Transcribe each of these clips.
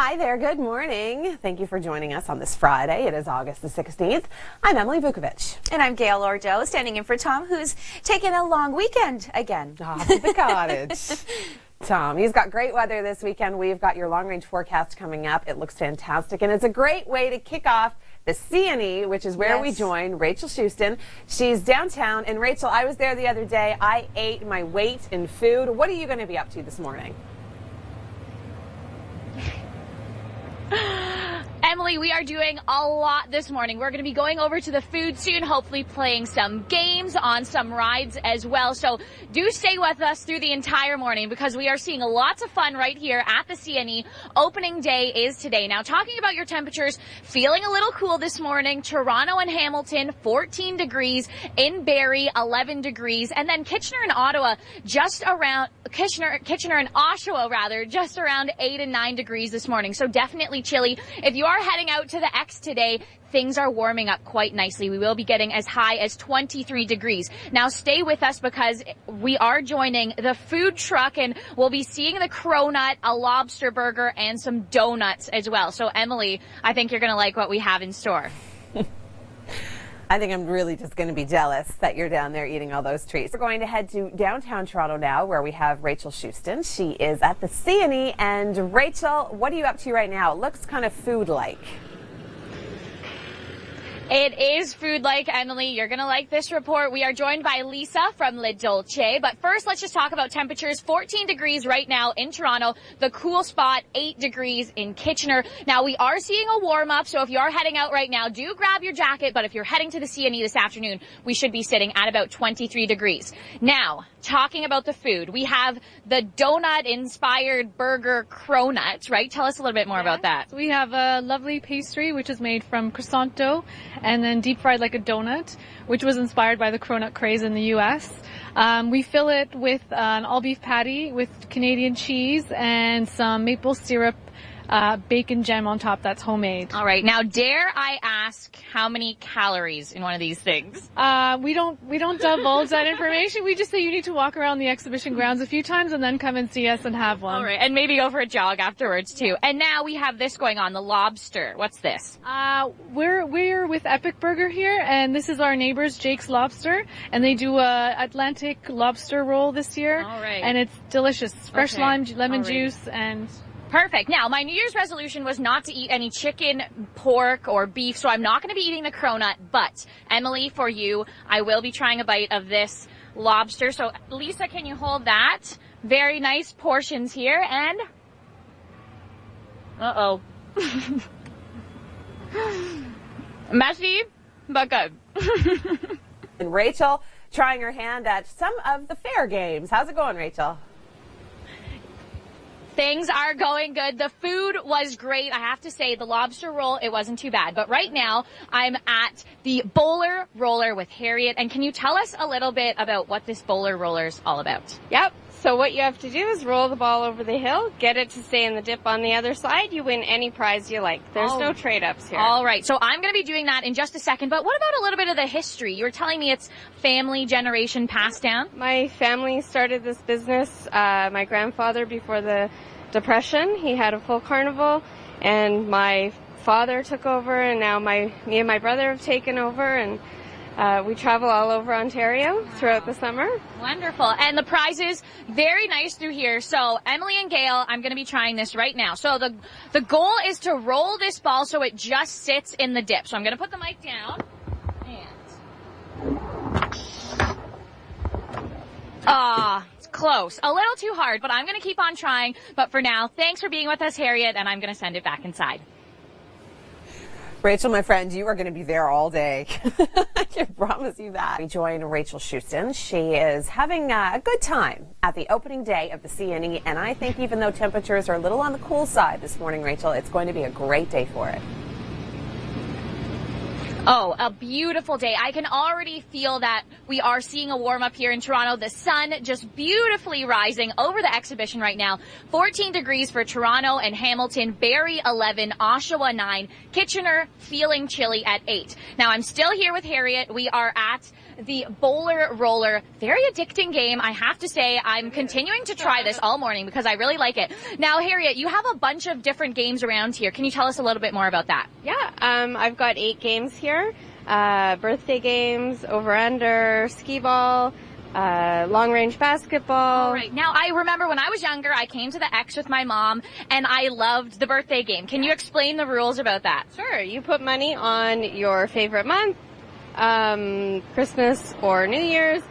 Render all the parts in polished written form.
Hi there, good morning. Thank you for joining us on this Friday. It is August the 16th. I'm Emily Vukovic. And I'm Gail Lordeau, standing in for Tom, who's taking a long weekend again. Off to the cottage. Tom, he's got great weather this weekend. We've got your long-range forecast coming up. It looks fantastic, and it's a great way to kick off the CNE, which is where we join Rachel Schoutsen. She's downtown, and Rachel, I was there the other day. I ate my weight in food. What are you going to be up to this morning? Emily, we are doing a lot this morning. We're going to be going over to the food soon, hopefully playing some games on some rides as well. So do stay with us through the entire morning because we are seeing lots of fun right here at the CNE. Opening day is today. Now, talking about your temperatures, feeling a little cool this morning. Toronto and Hamilton, 14 degrees. In Barrie, 11 degrees. And then Kitchener and Ottawa, just around, Kitchener and Oshawa, rather, just around 8 and 9 degrees this morning. So definitely chilly. If you are heading out to the X today, things are warming up quite nicely. We will be getting as high as 23 degrees. Now stay with us because we are joining the food truck and we'll be seeing the cronut, a lobster burger, and some donuts as well. So Emily, I think you're going to like what we have in store. I think I'm really just going to be jealous that you're down there eating all those treats. We're going to head to downtown Toronto now, where we have Rachel Schoutsen. She is at the CNE. And Rachel, what are you up to right now? It looks kind of food-like. It is food-like, Emily. You're going to like this report. We are joined by Lisa from Le Dolce. But first, let's just talk about temperatures. 14 degrees right now in Toronto. The cool spot, 8 degrees in Kitchener. Now, we are seeing a warm-up, so if you are heading out right now, do grab your jacket. But if you're heading to the CNE this afternoon, we should be sitting at about 23 degrees. Now, talking about the food, we have the donut-inspired burger cronut, right? Tell us a little bit more about that. So we have a lovely pastry, which is made from croissant dough and then deep fried like a donut, which was inspired by the cronut craze in the U.S. We fill it with an all-beef patty with Canadian cheese and some maple syrup bacon gem on top that's homemade. All right. Now, dare I ask how many calories in one of these things? We don't divulge that information. We just say you need to walk around the exhibition grounds a few times and then come and see us and have one. All right. And maybe go for a jog afterwards, too. And now we have this going on, the lobster. What's this? We're with Epic Burger here, and this is our neighbors, Jake's Lobster, and they do a Atlantic lobster roll this year. All right. And it's delicious. Fresh lime, lemon juice, and... Perfect. Now, my New Year's resolution was not to eat any chicken, pork, or beef, so I'm not going to be eating the cronut. But, Emily, for you, I will be trying a bite of this lobster. So, Lisa, can you hold that? Very nice portions here, and... Uh-oh. Messy, but good. And Rachel trying her hand at some of the fair games. How's it going, Rachel? Things are going good. The food was great. I have to say, the lobster roll, it wasn't too bad. But right now, I'm at the bowler roller with Harriet. And can you tell us a little bit about what this bowler roller is all about? Yep. So what you have to do is roll the ball over the hill, get it to stay in the dip on the other side. You win any prize you like. There's no trade-ups here. All right. So I'm going to be doing that in just a second. But what about a little bit of the history? You were telling me it's family generation passed down. My family started this business. My grandfather, before the Depression, he had a full carnival, and my father took over, and now me and my brother have taken over, and we travel all over Ontario throughout the summer. Wonderful. And the prizes, very nice through here. So Emily and Gail, I'm going to be trying this right now. So the goal is to roll this ball so it just sits in the dip. So I'm going to put the mic down. And... it's close. A little too hard, but I'm going to keep on trying. But for now, thanks for being with us, Harriet, and I'm going to send it back inside. Rachel, my friend, you are going to be there all day. I can promise you that. We join Rachel Schoutsen. She is having a good time at the opening day of the CNE, and I think even though temperatures are a little on the cool side this morning, Rachel, it's going to be a great day for it. Oh, a beautiful day. I can already feel that we are seeing a warm up here in Toronto. The sun just beautifully rising over the exhibition right now. 14 degrees for Toronto and Hamilton, Barrie 11, Oshawa 9, Kitchener feeling chilly at 8. Now I'm still here with Harriet. We are at the bowler roller. Very addicting game. I have to say I'm continuing to try this all morning because I really like it. Now, Harriet, you have a bunch of different games around here. Can you tell us a little bit more about that? Yeah, I've got 8 games here. Birthday games, over-under, skee ball, long-range basketball. All right. Now, I remember when I was younger, I came to the X with my mom, and I loved the birthday game. Can you explain the rules about that? Sure, you put money on your favorite month, Christmas or New Year's,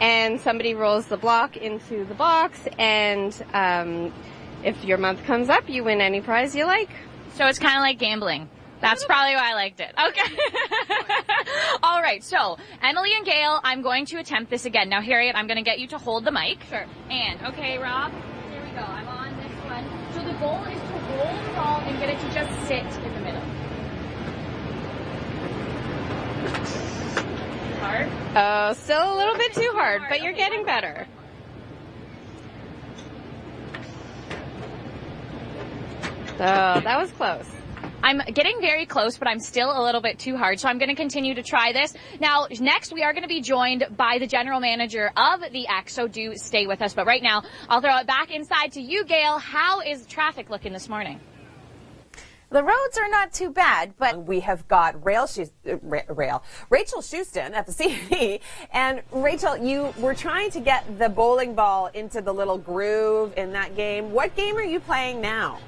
and somebody rolls the block into the box, and if your month comes up, you win any prize you like. So it's kind of like gambling. That's probably why I liked it. Okay. All right. So, Emily and Gail, I'm going to attempt this again. Now, Harriet, I'm going to get you to hold the mic. Sure. And, okay, Rob, here we go. I'm on this one. So the goal is to roll the ball and get it to just sit in the middle. Hard? Oh, still a little bit too hard, but you're getting better. Oh, that was close. I'm getting very close, but I'm still a little bit too hard, so I'm going to continue to try this. Now, next we are going to be joined by the general manager of the X, so do stay with us. But right now, I'll throw it back inside to you, Gail. How is traffic looking this morning? The roads are not too bad, but We have got Rachel Schoutsen at the CNE. And Rachel, you were trying to get the bowling ball into the little groove in that game. What game are you playing now?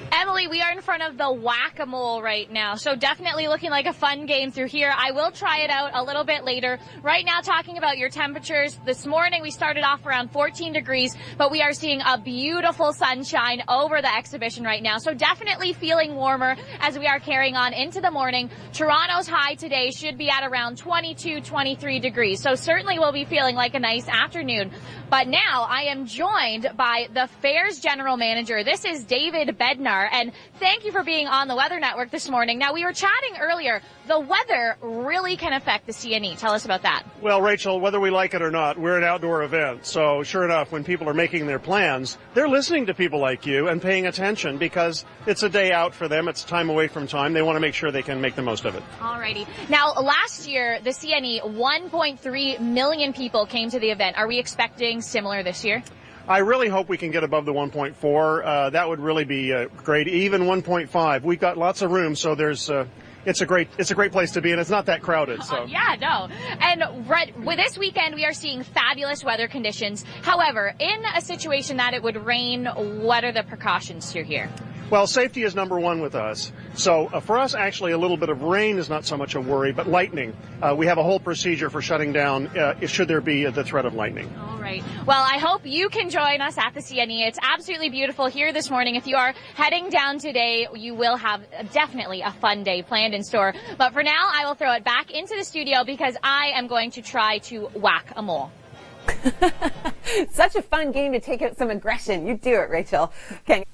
Emily, we are in front of the whack-a-mole right now, so definitely looking like a fun game through here. I will try it out a little bit later. Right now, talking about your temperatures, this morning we started off around 14 degrees, but we are seeing a beautiful sunshine over the exhibition right now, so definitely feeling warmer as we are carrying on into the morning. Toronto's high today should be at around 22, 23 degrees, so certainly we'll be feeling like a nice afternoon. But now I am joined by the Fair's general manager. This is David Bednar, and thank you for being on the Weather Network this morning. Now, we were chatting earlier. The weather really can affect the CNE. Tell us about that. Well, Rachel, whether we like it or not, we're an outdoor event. So sure enough, when people are making their plans, they're listening to people like you and paying attention because it's a day out for them. It's time away from time. They want to make sure they can make the most of it. Alrighty. Now, last year, the CNE, 1.3 million people came to the event. Are we expecting similar this year? I really hope we can get above the 1.4. That would really be great. Even 1.5. We've got lots of room, so there's it's a great place to be, and it's not that crowded. So yeah, no. And with this weekend, we are seeing fabulous weather conditions. However, in a situation that it would rain, what are the precautions to here? Well, safety is number one with us. So for us, actually, a little bit of rain is not so much a worry, but lightning. We have a whole procedure for shutting down should there be the threat of lightning. All right. Well, I hope you can join us at the CNE. It's absolutely beautiful here this morning. If you are heading down today, you will have definitely a fun day planned in store. But for now, I will throw it back into the studio because I am going to try to whack a mole. Such a fun game to take out some aggression. You do it, Rachel. Okay.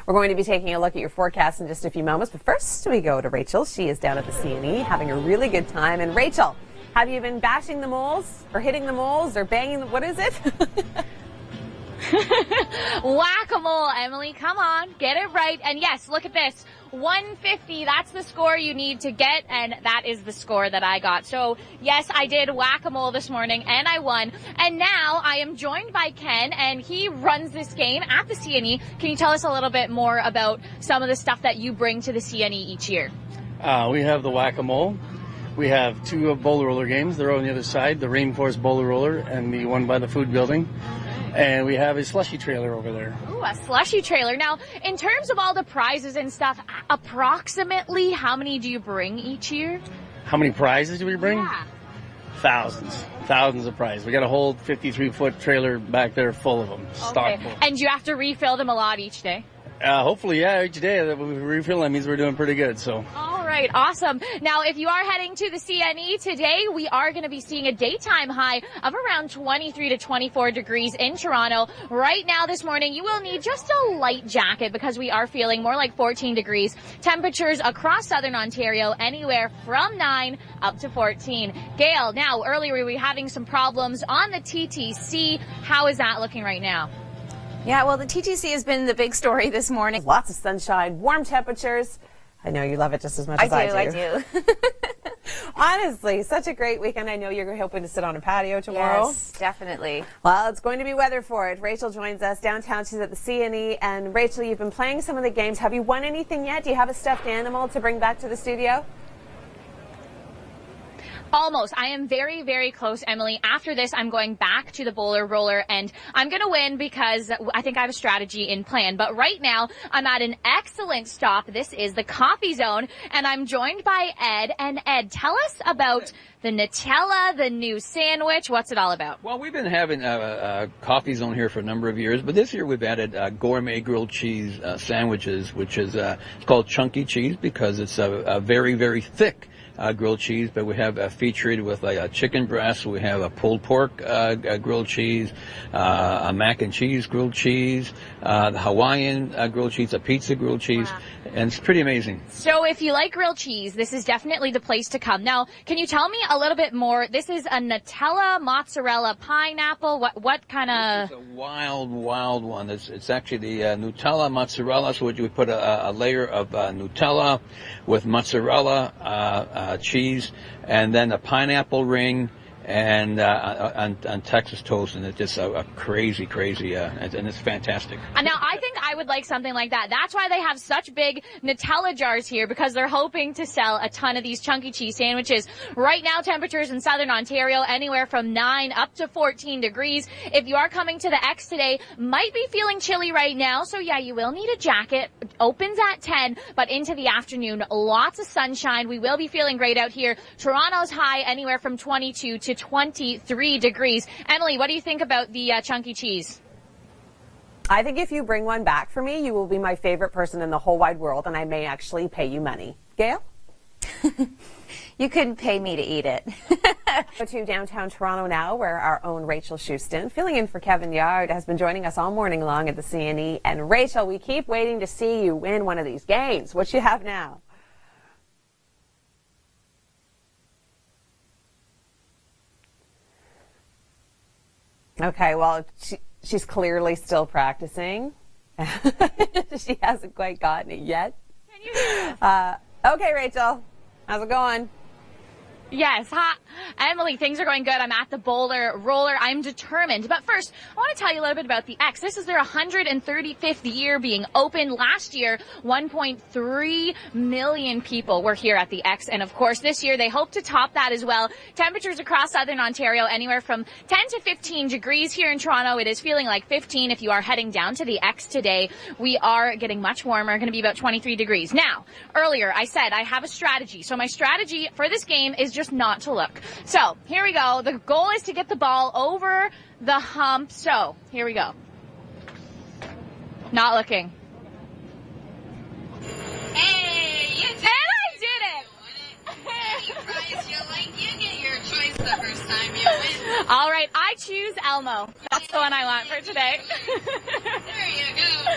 We're going to be taking a look at your forecast in just a few moments, but first we go to Rachel. She is down at the CNE having a really good time. And Rachel, have you been bashing the moles or hitting the moles or banging the, what is it? Whack-a-mole, Emily. Come on, get it right. And yes, look at this. 150, that's the score you need to get, and that is the score that I got. So, yes, I did whack-a-mole this morning, and I won. And now I am joined by Ken, and he runs this game at the CNE. Can you tell us a little bit more about some of the stuff that you bring to the CNE each year? We have the whack-a-mole. We have 2 bowler roller games. They're on the other side, the Rainforest Bowler Roller and the one by the food building. And we have a slushy trailer over there. Ooh, a slushy trailer. Now, in terms of all the prizes and stuff, approximately how many do you bring each year? How many prizes do we bring? Yeah. Thousands of prizes. We got a whole 53-foot trailer back there full of them, stocked full. And you have to refill them a lot each day? Hopefully, yeah, each day that we refill them means we're doing pretty good. So. All right. right, awesome. Now, if you are heading to the CNE today, we are going to be seeing a daytime high of around 23 to 24 degrees in Toronto. Right now this morning, you will need just a light jacket because we are feeling more like 14 degrees. Temperatures across southern Ontario anywhere from 9 up to 14. Gail, now earlier we were having some problems on the TTC. How is that looking right now? Yeah, well, the TTC has been the big story this morning. Lots of sunshine, warm temperatures. I know you love it just as much as I do. I do. Honestly, such a great weekend. I know you're hoping to sit on a patio tomorrow. Yes, definitely. Well, it's going to be weather for it. Rachel joins us downtown. She's at the CNE. And Rachel, you've been playing some of the games. Have you won anything yet? Do you have a stuffed animal to bring back to the studio? Almost. I am very, very close, Emily. After this, I'm going back to the bowler roller, and I'm going to win because I think I have a strategy in plan. But right now, I'm at an excellent stop. This is the Coffee Zone, and I'm joined by Ed. And Ed, tell us about the Nutella, the new sandwich. What's it all about? Well, we've been having a Coffee Zone here for a number of years, but this year we've added gourmet grilled cheese sandwiches, which is it's called chunky cheese because it's a very, very thick grilled cheese, but we have featured with a chicken breast, we have a pulled pork grilled cheese, a mac and cheese grilled cheese, the Hawaiian grilled cheese, a pizza grilled cheese, and it's pretty amazing. So if you like grilled cheese, this is definitely the place to come. Now, can you tell me a little bit more? This is a Nutella, mozzarella, pineapple. What kind of? It's a wild one. It's actually the Nutella mozzarella. So we put a layer of Nutella with mozzarella cheese, and then a pineapple ring, and on Texas toast, and it's just a crazy, and it's fantastic. Now, I think I would like something like that. That's why they have such big Nutella jars here, because they're hoping to sell a ton of these chunky cheese sandwiches. Right now, temperatures in southern Ontario anywhere from 9 up to 14 degrees. If you are coming to the X today, might be feeling chilly right now, so yeah, you will need a jacket. Opens at 10, but into the afternoon, lots of sunshine. We will be feeling great out here. Toronto's high anywhere from 22 to 23 degrees. Emily, what do you think about the chunky cheese? I think if you bring one back for me, you will be my favorite person in the whole wide world, and I may actually pay you money. Gail? You couldn't pay me to eat it. Go to downtown Toronto now, where our own Rachel Schoutsen, filling in for Kevin Yard, has been joining us all morning long at the CNE. And Rachel, we keep waiting to see you win one of these games. What you have now? Okay, well, she's clearly still practicing. She hasn't quite gotten it yet. Can you hear us? Okay, Rachel, how's it going? Yes. Hi, Emily, things are going good. I'm at the bowler roller. I'm determined. But first, I want to tell you a little bit about the X. This is their 135th year being open. Last year, 1.3 million people were here at the X. And of course, this year, they hope to top that as well. Temperatures across southern Ontario anywhere from 10 to 15 degrees. Here in Toronto, it is feeling like 15. If you are heading down to the X today, we are getting much warmer, going to be about 23 degrees. Now, earlier, I said I have a strategy. So my strategy for this game is just not to look. So here we go. The goal is to get the ball over the hump. So here we go. Not looking. Hey, you did And I did it. Prize, you get your choice the first time you win. All right, I choose Elmo. That's the one I want for today. There you go.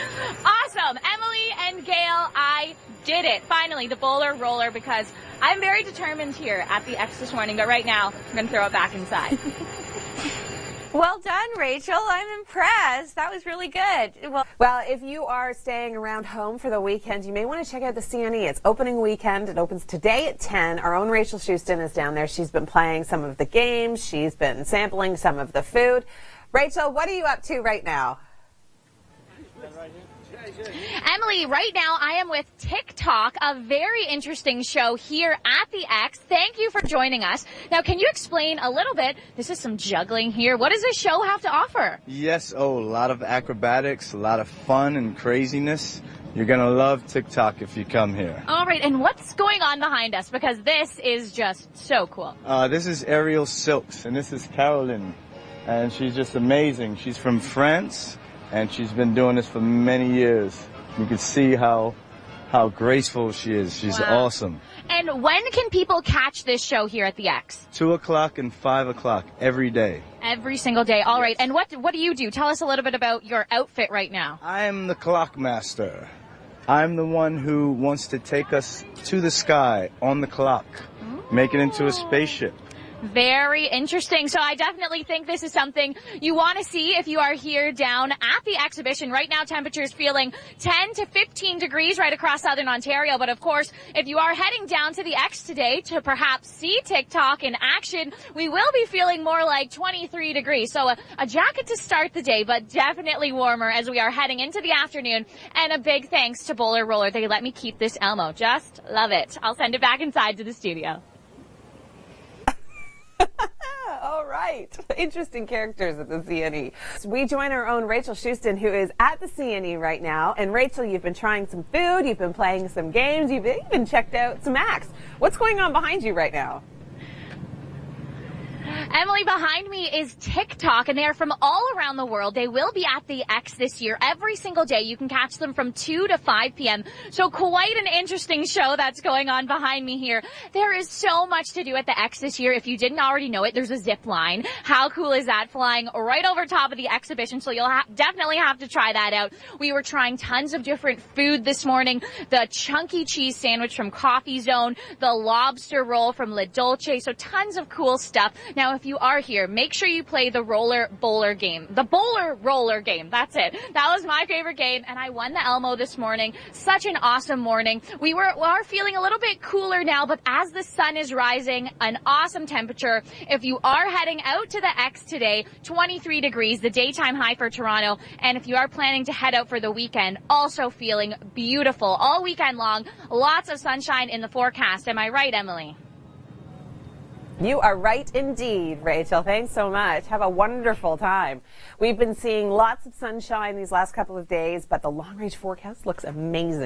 Awesome. Emily and Gail, I did it. Finally, the bowler roller, because I'm very determined here at the X this morning, but right now, I'm going to throw it back inside. Well done, Rachel. I'm impressed. That was really good. Well, if you are staying around home for the weekend, you may want to check out the CNE. It's opening weekend. It opens today at 10. Our own Rachel Schoutsen is down there. She's been playing some of the games. She's been sampling some of the food. Rachel, what are you up to right now? Emily, right now I am with TikTok, a very interesting show here at the X. Thank you for joining us. Now, can you explain a little bit? This is some juggling here. What does this show have to offer? Yes, a lot of acrobatics, a lot of fun and craziness. You're going to love TikTok if you come here. All right, and what's going on behind us? Because this is just so cool. This is Ariel Silks, and this is Caroline, and she's just amazing. She's from France, and she's been doing this for many years. You can see how how graceful she is. She's awesome. And when can people catch this show here at the X? 2 o'clock and 5 o'clock every day. Every single day. All right. And what do you do? Tell us a little bit about your outfit right now. I am the clock master. I'm the one who wants to take us to the sky on the clock, make it into a spaceship. Very interesting. So I definitely think this is something you want to see if you are here down at the exhibition. Right now, temperatures feeling 10 to 15 degrees right across southern Ontario. But of course, if you are heading down to the X today to perhaps see TikTok in action, we will be feeling more like 23 degrees. So a jacket to start the day, but definitely warmer as we are heading into the afternoon. And a big thanks to Bowler Roller. They let me keep this Elmo. Just love it. I'll send it back inside to the studio. All right. Interesting characters at the CNE. So we join our own Rachel Schoutsen, who is at the CNE right now. And Rachel, you've been trying some food, you've been playing some games, you've even checked out some acts. What's going on behind you right now? Emily, behind me is TikTok, and they are from all around the world. They will be at the X this year every single day. You can catch them from 2 to 5 p.m. So quite an interesting show that's going on behind me here. There is so much to do at the X this year. If you didn't already know it, there's a zip line. How cool is that? Flying right over top of the exhibition, so you'll definitely have to try that out. We were trying tons of different food this morning. The chunky cheese sandwich from Coffee Zone, the lobster roll from La Dolce, so tons of cool stuff. Now, if you are here, make sure you play the roller bowler game. The bowler roller game. That's it. That was my favorite game, and I won the Elmo this morning. Such an awesome morning. We are feeling a little bit cooler now, but as the sun is rising, an awesome temperature. If you are heading out to the X today, 23 degrees, the daytime high for Toronto. And if you are planning to head out for the weekend, also feeling beautiful all weekend long. Lots of sunshine in the forecast. Am I right, Emily? You are right indeed, Rachel. Thanks so much. Have a wonderful time. We've been seeing lots of sunshine these last couple of days, but the long-range forecast looks amazing.